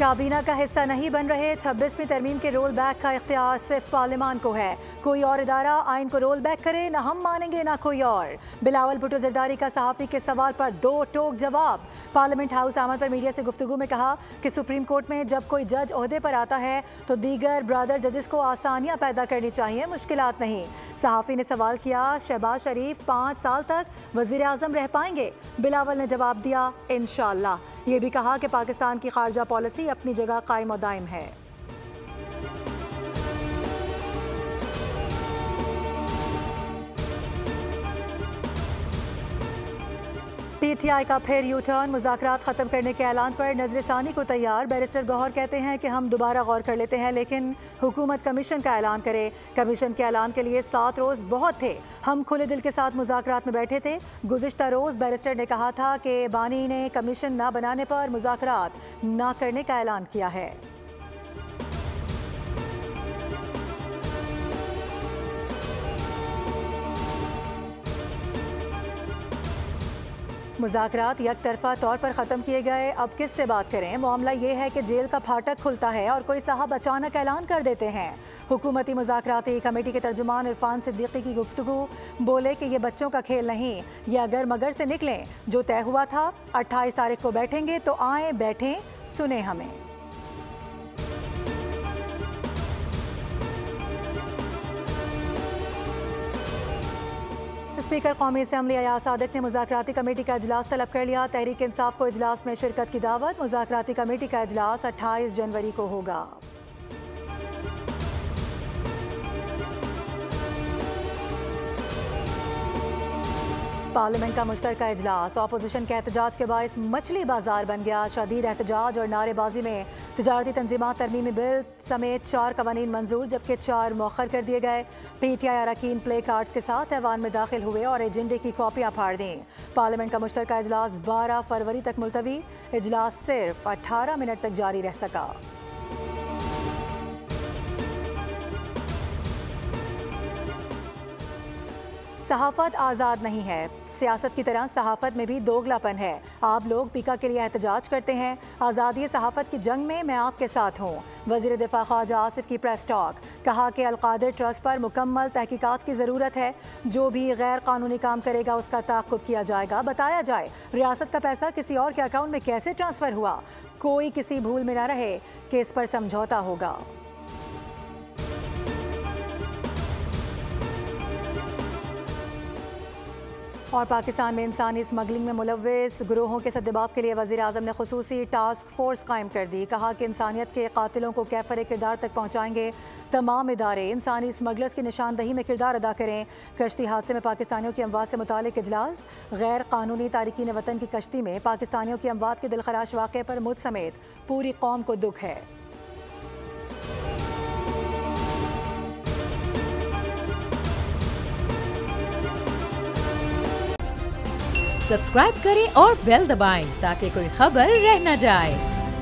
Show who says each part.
Speaker 1: काबीना का हिस्सा नहीं बन रहे 26वीं तरमीम के रोल बैक का इख्तियार सिर्फ पार्लियामान को है। कोई और इदारा आइन को रोल बैक करे ना हम मानेंगे ना कोई और। बिलावल भुट्टो जरदारी का सहाफ़ी के सवाल पर दो टोक जवाब। पार्लियामेंट हाउस आमद पर मीडिया से गुफ्तगू में कहा कि सुप्रीम कोर्ट में जब कोई जज ओहदे पर आता है तो दीगर ब्रदर जजेस को आसानियां पैदा करनी चाहिए, मुश्किलात नहीं। सहाफ़ी ने सवाल किया, शहबाज शरीफ 5 साल तक वज़ीर आज़म रह पाएंगे? बिलावल ने जवाब दिया, इंशाअल्लाह। ये भी कहा कि पाकिस्तान की खारजा पॉलिसी अपनी जगह कायम और दायम है। पीटीआई का फिर यू टर्न, मुज़ाकरात ख़त्म करने के ऐलान पर नज़रसानी को तैयार। बैरिस्टर गौहर कहते हैं कि हम दोबारा गौर कर लेते हैं, लेकिन हुकूमत कमीशन का ऐलान करे। कमीशन के ऐलान के लिए 7 रोज़ बहुत थे। हम खुले दिल के साथ मुज़ाकरात में बैठे थे। गुज़िश्ता रोज़ बैरिस्टर ने कहा था कि बानी ने कमीशन न बनाने पर मुज़ाकरात न करने का ऐलान किया है। मुज़ाकरात एक तरफा तौर पर ख़त्म किए गए। अब किस से बात करें? मामला ये है कि जेल का फाटक खुलता है और कोई साहब अचानक ऐलान कर देते हैं। हुकूमती मुज़ाकराती कमेटी के तर्जुमान इरफान सिद्दीकी की गुफ्तगू, बोले कि ये बच्चों का खेल नहीं, ये अगर मगर से निकलें। जो तय हुआ था 28 तारीख को बैठेंगे तो आए, बैठें, सुने हमें। स्पीकर कौमी असम्बली अयाज सादिक ने मुज़ाकराती कमेटी का इजलास तलब कर लिया। तहरीक इंसाफ को इजलास में शिरकत की दावत। मुज़ाकराती कमेटी का इजलास 28 जनवरी को होगा। पार्लियामेंट का मुश्तरका इजलास, अपोजिशन के एहतजाज के बायस मछली बाजार बन गया। शदीद एहतजाज और नारेबाजी में तिजारती तंजीमात तरमीमी बिल समेत 4 कवानीन मंजूर, जबकि 4 मौखर कर दिए गए। पीटीआई अरकान प्ले कार्ड्स के साथ ऐवान में दाखिल हुए और एजेंडे की कॉपियां फाड़ दी। पार्लियामेंट का मुश्तरका इजलास 12 फरवरी तक मुलतवी। इजलास सिर्फ 18 मिनट तक जारी रह सका। सहाफत आज़ाद नहीं है। सियासत की तरह सहाफत में भी दोगलापन है। आप लोग पीका के लिए एहतजाज करते हैं। आज़ादी सहाफत की जंग में मैं आपके साथ हूँ। वज़ीर दिफा ख्वाजा आसिफ की प्रेस टॉक, कहा कि अलकादिर ट्रस्ट पर मुकम्मल तहकीकात की ज़रूरत है। जो भी गैर कानूनी काम करेगा उसका ताक़ुब किया जाएगा। बताया जाए रियासत का पैसा किसी और के अकाउंट में कैसे ट्रांसफ़र हुआ। कोई किसी भूल में न रहे कि इस पर समझौता होगा। और पाकिस्तान में इंसानी स्मगलिंग में मुलव्विस गिरोहों के सद्दबाब के लिए वज़ीर आज़म ने खुसूसी टास्क फोर्स कायम कर दी। कहा कि इंसानियत के कातिलों को कैफर किरदार तक पहुँचाएंगे। तमाम इदारे इंसानी स्मगलर्स की निशानदही में किरदार अदा करें। कश्ती हादसे में पाकिस्तानियों की अमवात से मुतालिक इजलास। गैर कानूनी तारिकीन वतन की कश्ती में पाकिस्तानियों की अमवात के दिलखराश वाक़े पर मुझ समेत पूरी कौम को दुख है।
Speaker 2: सब्सक्राइब करें और बेल दबाएं ताकि कोई खबर रह न जाए।